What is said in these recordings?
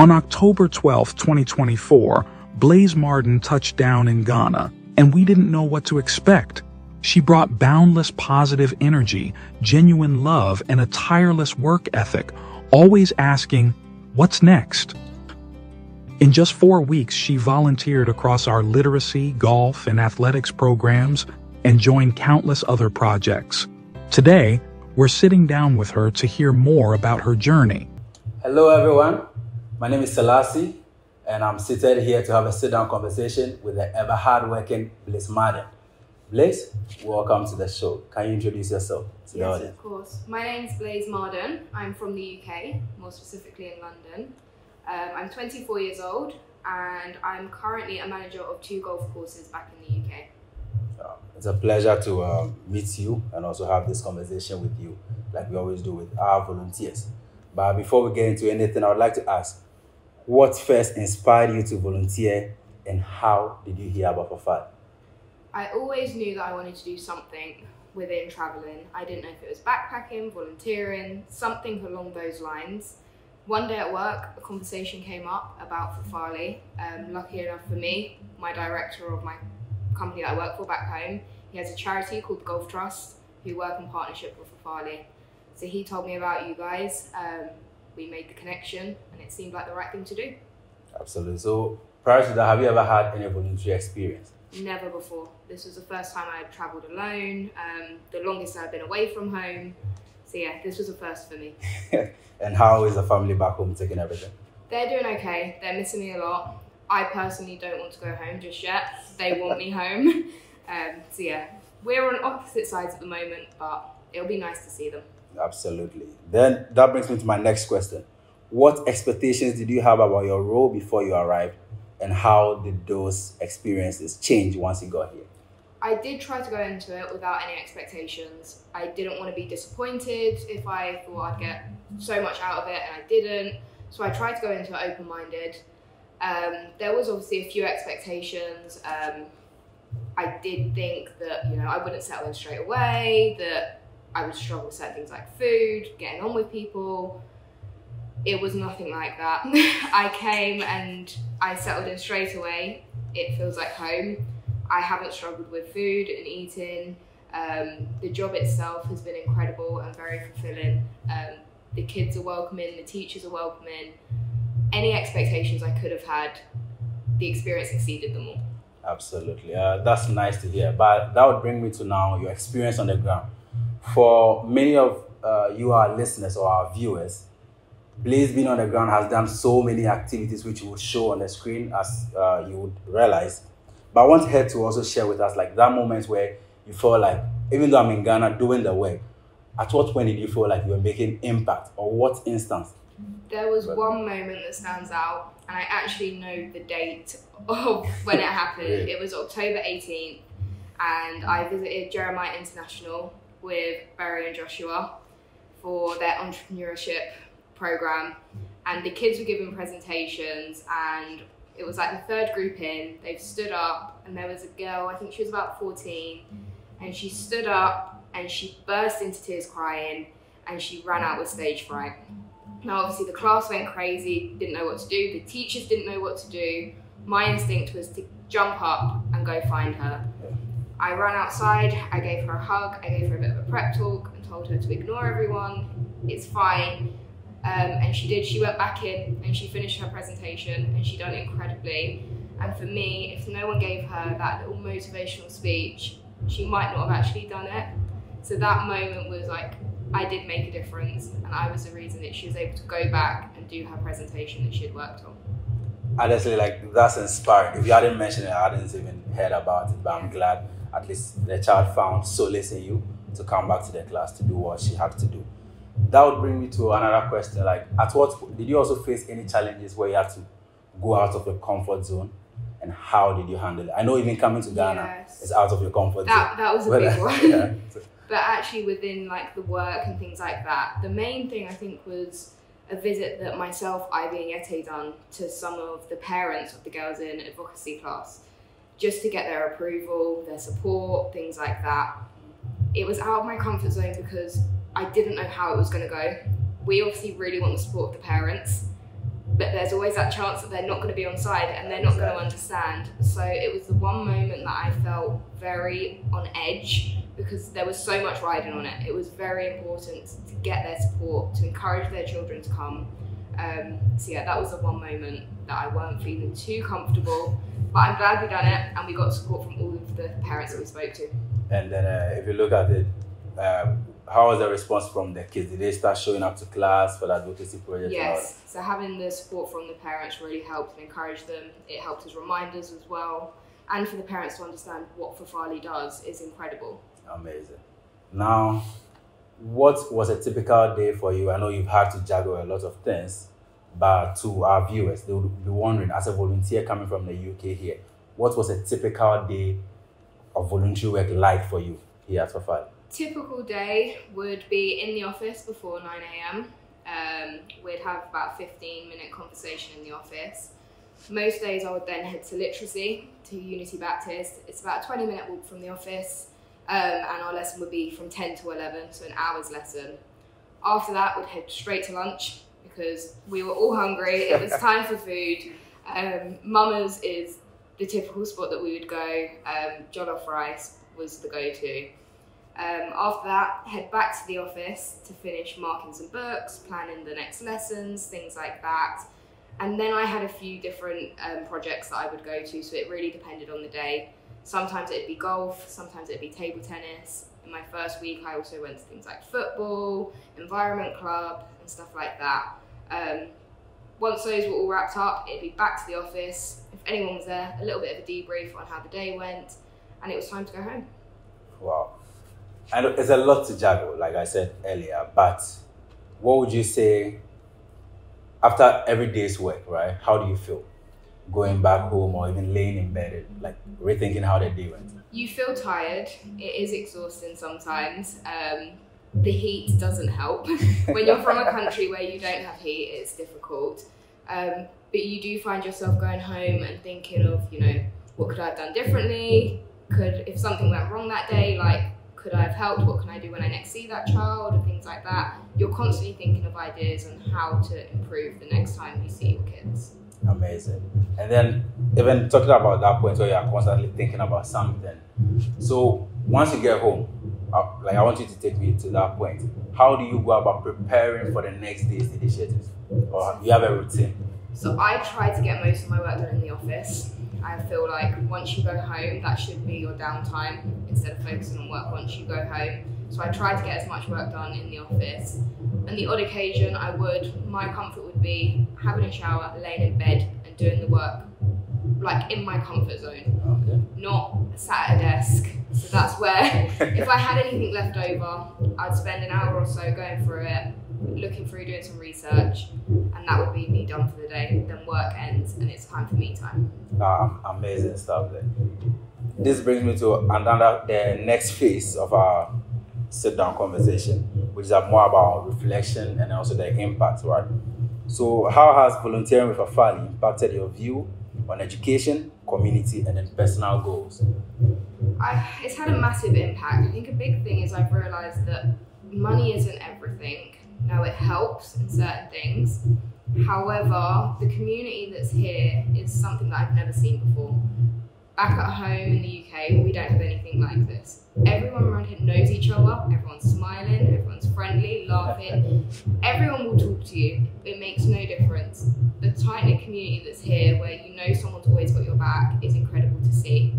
On October 12, 2024, Blaise Marden touched down in Ghana, and we didn't know what to expect. She brought boundless positive energy, genuine love, and a tireless work ethic, always asking, "What's next?" In just 4 weeks, she volunteered across our literacy, golf, and athletics programs and joined countless other projects. Today, we're sitting down with her to hear more about her journey. Hello, everyone. My name is Selassie, and I'm seated here to have a sit-down conversation with the ever hardworking Blaise Marden. Blaise, welcome to the show. Can you introduce yourself to the audience? Yes, of course. My name's Blaise Marden. I'm from the UK, more specifically in London. I'm 24 years old, and I'm currently a manager of 2 golf courses back in the UK. It's a pleasure to meet you and also have this conversation with you, like we always do with our volunteers. But before we get into anything, I would like to ask, what first inspired you to volunteer, and how did you hear about Fafali? I always knew that I wanted to do something within travelling. I didn't know if it was backpacking, volunteering, something along those lines. One day at work, a conversation came up about Fafali. Lucky enough for me, my director of my company that I work for back home, he has a charity called the Golf Trust who work in partnership with Fafali. So he told me about you guys. We made the connection, and it seemed like the right thing to do. Absolutely. So prior to that, have you ever had any voluntary experience? Never before. This was the first time I had travelled alone, the longest I've been away from home. So yeah, this was a first for me. And how is the family back home taking everything? They're doing okay. They're missing me a lot. I personally don't want to go home just yet. They want me home. So yeah, we're on opposite sides at the moment, but it'll be nice to see them. Absolutely. Then that brings me to my next question. What expectations did you have about your role before you arrived, and how did those experiences change once you got here? I did try to go into it without any expectations. I didn't want to be disappointed if I thought I'd get so much out of it and I didn't. So I tried to go into it open-minded. There was obviously a few expectations. I did think that, I wouldn't settle in straight away, that I would struggle with certain things like food, getting on with people. It was nothing like that. I came and I settled in straight away. It feels like home. I haven't struggled with food and eating. The job itself has been incredible and very fulfilling. The kids are welcoming, the teachers are welcoming. Any expectations I could have had, the experience exceeded them all. Absolutely. That's nice to hear. But that would bring me to now your experience on the ground. For many of you, our listeners or our viewers, Blaise being on the ground has done so many activities which will show on the screen, as you would realize. But I want her to also share with us like that moment where you felt like, even though I'm in Ghana doing the work, at what point did you feel like you were making impact, or what instance? There was one moment that stands out, and I actually know the date of when it happened. Really? It was October 18th, and I visited Jeremiah International with Barry and Joshua for their entrepreneurship program, and the kids were giving presentations, and it was like the 3rd group in. They've stood up, and there was a girl, I think she was about 14, and she stood up and she burst into tears crying, and she ran out with stage fright. Now obviously the class went crazy, didn't know what to do, the teachers didn't know what to do. My instinct was to jump up and go find her. I ran outside, I gave her a hug, I gave her a bit of a prep talk and told her to ignore everyone, it's fine. And she did. She went back in and she finished her presentation, and she done it incredibly. And for me, if no one gave her that little motivational speech, she might not have actually done it. So that moment was like, I did make a difference, and I was the reason that she was able to go back and do her presentation that she had worked on. Honestly, like, that's inspiring. If you hadn't mentioned it, I hadn't even heard about it, but I'm glad at least the child found solace in you to come back to the class to do what she had to do. That would bring me to another question. Like, at what did you also face any challenges where you had to go out of your comfort zone, and how did you handle it? I know even coming to Ghana is out of your comfort zone. That was a big one. Yeah. But actually within like the work and things like that, the main thing I think was a visit that myself, Ivy and Yete done to some of the parents of the girls in advocacy class, just to get their approval, their support, things like that. It was out of my comfort zone because I didn't know how it was going to go. We obviously really want the support of the parents, but there's always that chance that they're not going to be on side and they're not going to understand. So it was the one moment that I felt very on edge because there was so much riding on it. It was very important to get their support, to encourage their children to come. So yeah, that was the one moment that I weren't feeling too comfortable, but I'm glad we done it and we got support from all of the parents that we spoke to. And then if you look at it, how was the response from the kids? Did they start showing up to class for the advocacy project? Yes, so having the support from the parents really helped and encouraged them. It helped as reminders as well. And for the parents to understand what Fafali does is incredible. Amazing. Now, what was a typical day for you? I know you've had to juggle a lot of things, but to our viewers, they would be wondering, as a volunteer coming from the UK here, what was a typical day of voluntary work like for you here at Fafali? Typical day would be in the office before 9 a.m. We'd have about a 15-minute conversation in the office. Most days I would then head to literacy, to Unity Baptist. It's about a 20-minute walk from the office, and our lesson would be from 10 to 11, so an hour's lesson. After that, we'd head straight to lunch because we were all hungry. It was time for food. Mama's is the typical spot that we would go. Jollof rice was the go-to. After that, head back to the office to finish marking some books, planning the next lessons, things like that. And then I had a few different projects that I would go to, so it really depended on the day. Sometimes it'd be golf, sometimes it'd be table tennis. In my first week, I also went to things like football, environment club, and stuff like that. Once those were all wrapped up, it'd be back to the office. If anyone was there, a little bit of a debrief on how the day went, and it was time to go home. Wow. I know it's a lot to juggle, like I said earlier, but what would you say after every day's work, right? How do you feel going back home or even laying in bed, like rethinking how the day went? You feel tired. It is exhausting sometimes. The heat doesn't help. When you're from a country where you don't have heat, it's difficult. But you do find yourself going home and thinking of, what could I have done differently? If something went wrong that day, could I have helped? What can I do when I next see that child? And things like that. You're constantly thinking of ideas on how to improve the next time you see your kids. Amazing. And then even talking about that point where you're constantly thinking about something. So once you get home, I want you to take me to that point. How do you go about preparing for the next day's initiatives? Or do you have a routine? So I try to get most of my work done in the office. I feel like once you go home, that should be your downtime instead of focusing on work once you go home. So I try to get as much work done in the office. On the odd occasion, my comfort would be having a shower, laying in bed and doing the work in my comfort zone. Okay. Not sat at a desk. So that's where, if I had anything left over, I'd spend an hour or so going through it, looking through, doing some research, and that would be me done for the day. Then work ends and it's time for me time. Amazing stuff there. This brings me to the next phase of our sit-down conversation, which is more about reflection and also the impact, right? So how has volunteering with Fafali impacted your view on education, community, and then personal goals? It's had a massive impact. I think a big thing is I've realised that money isn't everything. Now it helps in certain things. However, the community that's here is something that I've never seen before. Back at home in the UK, we don't have anything like this. Everyone around here knows each other, everyone's smiling, everyone's friendly, laughing. Everyone will talk to you. It makes no difference. The tight-knit community that's here, where someone's always got your back, is incredible to see.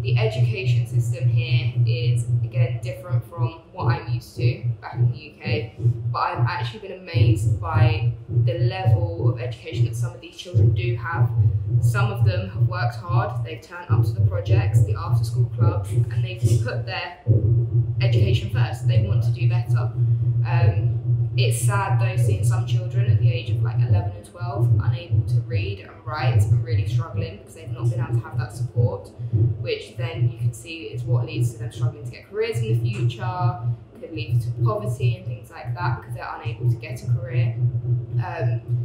The education system here is, again, different from what I'm used to back in the UK, but I've actually been amazed by the level of education that some of these children do have. Some of them have worked hard, they've turned up to the projects, the after-school clubs, and they've put their education first. They want to do better. It's sad though seeing some children at the age of 11 and 12 unable to read and write and really struggling because they've not been able to have that support, which then you can see is what leads to them struggling to get careers in the future, could lead to poverty and things like that because they're unable to get a career.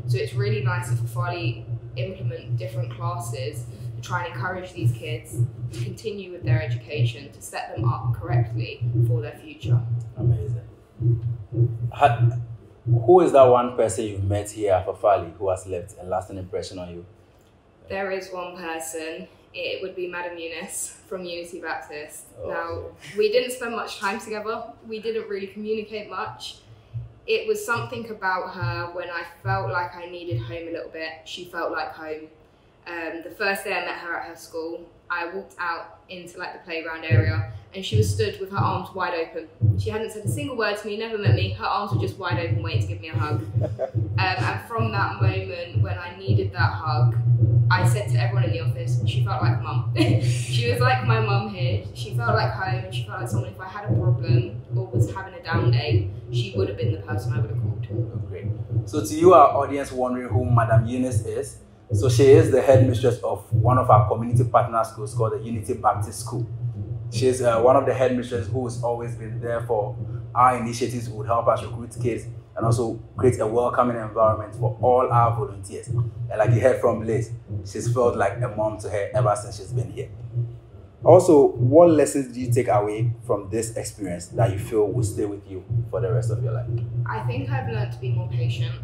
So it's really nice that Fafali implement different classes to try and encourage these kids to continue with their education, to set them up correctly for their future. Amazing. Who is that one person you've met here at Fafali who has left a lasting impression on you? There is one person. It would be Madam Eunice from Unity Baptist. Oh, now, okay. we didn't spend much time together. We didn't really communicate much. It was something about her when I felt like I needed home a little bit. She felt like home. The first day I met her at her school, I walked out into like the playground area and she was stood with her arms wide open. She hadn't said a single word to me, never met me. Her arms were just wide open waiting to give me a hug. And from that moment when I needed that hug, I said to everyone in the office, she felt like mum. She was like my mum here. She felt like home. She felt like someone, if I had a problem or was having a down day, she would have been the person I would have called. Oh, great. So to you, our audience wondering who Madam Eunice is, so she is the headmistress of one of our community partner schools called the Unity Baptist School. She's one of the headmistresses who has always been there for our initiatives who would help us recruit kids and also create a welcoming environment for all our volunteers. And like you heard from Blaise, she's felt like a mom to her ever since she's been here. Also, what lessons do you take away from this experience that you feel will stay with you for the rest of your life? I think I've learned to be more patient.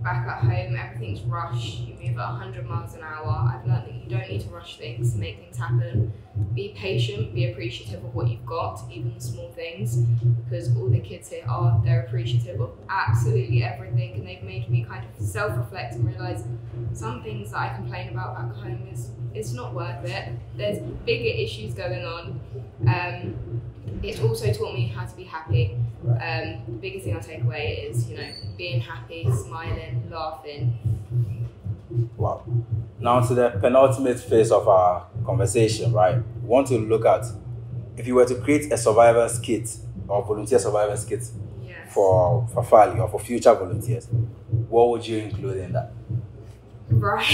Back at home, everything's rushed. You move at 100 miles an hour. I've learned that you don't need to rush things to make things happen. Be patient, be appreciative of what you've got, even the small things, because all the kids here they're appreciative of absolutely everything, and they've made me kind of self-reflect and realise some things that I complain about back home it's not worth it. There's bigger issues going on. It's also taught me how to be happy. The biggest thing I take away is, being happy, smiling, laughing. Wow. Now to the penultimate phase of our conversation, right? We want to look at if you were to create a survivor's kit or volunteer survivor's kit for Fafali or for future volunteers, what would you include in that? Right.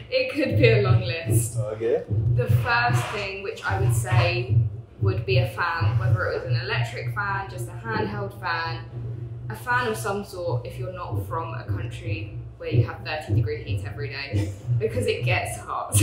It could be a long list. Okay. The first thing which I would say would be a fan, whether it was an electric fan, just a handheld fan, a fan of some sort if you're not from a country where you have 30-degree heat every day, because it gets hot.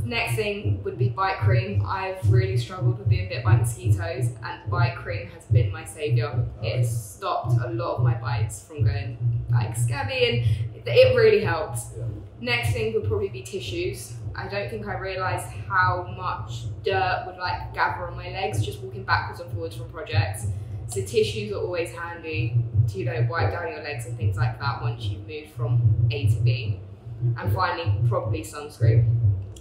Next thing would be bite cream. I've really struggled with being bit by mosquitoes, and bite cream has been my saviour. It has stopped a lot of my bites from going like scabby, and it really helps. Yeah. Next thing would probably be tissues. I don't think I realised how much dirt would like gather on my legs just walking backwards and forwards from projects. So tissues are always handy to wipe down your legs and things like that once you've moved from A to B. And finally, probably sunscreen.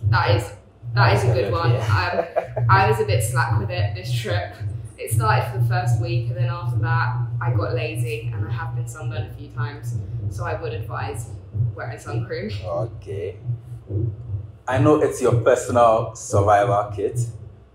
That is a good one. I was a bit slack with it this trip. It started for the first week, and then after that I got lazy, and I have been sunburned a few times. So I would advise wearing sun cream. Okay. I know it's your personal survival kit,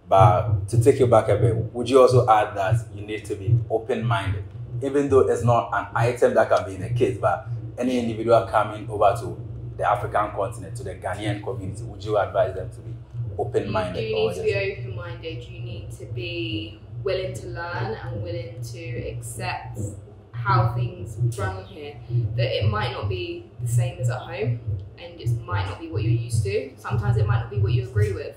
but to take you back a bit, would you also add that you need to be open-minded? Even though it's not an item that can be in a kit, but any individual coming over to the African continent, to the Ghanaian community, would you advise them to be open-minded? You need to be open-minded. You need to be willing to learn and willing to accept how things run here. That it might not be the same as at home, and it might not be what you're used to. Sometimes it might not be what you agree with.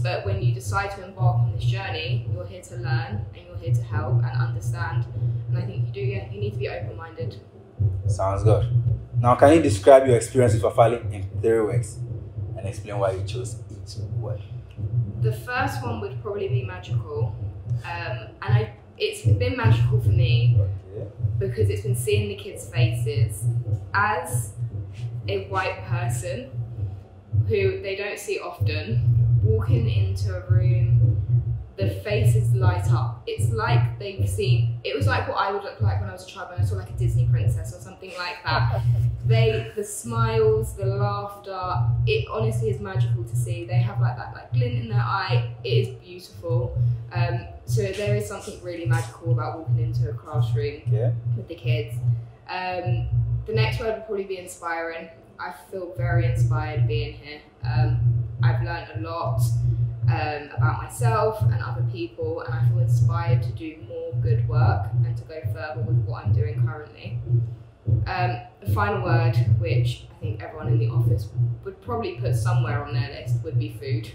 But when you decide to embark on this journey, you're here to learn and you're here to help and understand. And I think you need to be open-minded. Sounds good. Now, can you describe your experience with Fafali in 3 words and explain why you chose each word? The first one would probably be magical. It's been magical for me because it's been seeing the kids' faces. As a white person who they don't see often, walking into a room, the faces light up. It's like they've seen, it was like what I would look like when I was a child, when I saw like a Disney princess or something like that. The smiles, the laughter, it honestly is magical to see. They have like that like glint in their eye. It is beautiful. So there is something really magical about walking into a classroom with the kids. The next word would probably be inspiring. I feel very inspired being here. I've learned a lot about myself and other people, and I feel inspired to do more good work and to go further with what I'm doing currently. The final word, which I think everyone in the office would probably put somewhere on their list, would be food.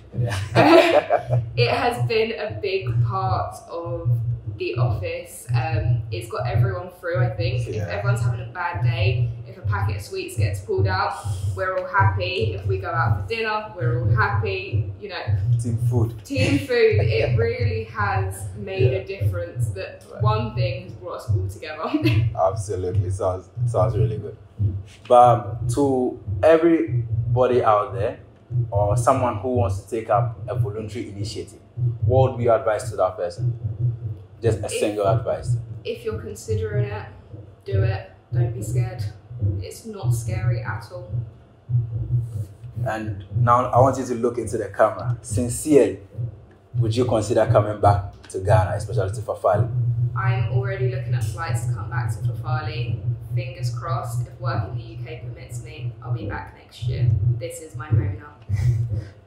It has been a big part of the office. It's got everyone through, I think. Yeah. If everyone's having a bad day, if a packet of sweets gets pulled out, we're all happy. If we go out for dinner, we're all happy. You know, Team food. Team food, it really has made a difference. That one thing has brought us all together. Absolutely, sounds really good. But to everybody out there, or someone who wants to take up a voluntary initiative, what would be your advice to that person? Just a single advice. If you're considering it, do it. Don't be scared. It's not scary at all. And now I want you to look into the camera. Sincerely, would you consider coming back to Ghana, especially to Fafali? I'm already looking at flights to come back to Fafali. Fingers crossed, if work in the UK permits me, I'll be back next year. This is my home now.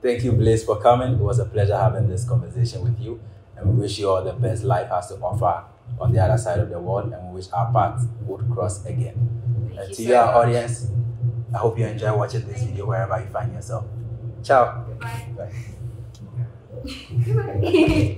Thank you, Blaise, for coming. It was a pleasure having this conversation with you. And we wish you all the best life has to offer on the other side of the world. And we wish our paths would cross again. And to your audience, I hope you enjoy watching this video wherever you find yourself. Ciao. Goodbye. Bye. Goodbye.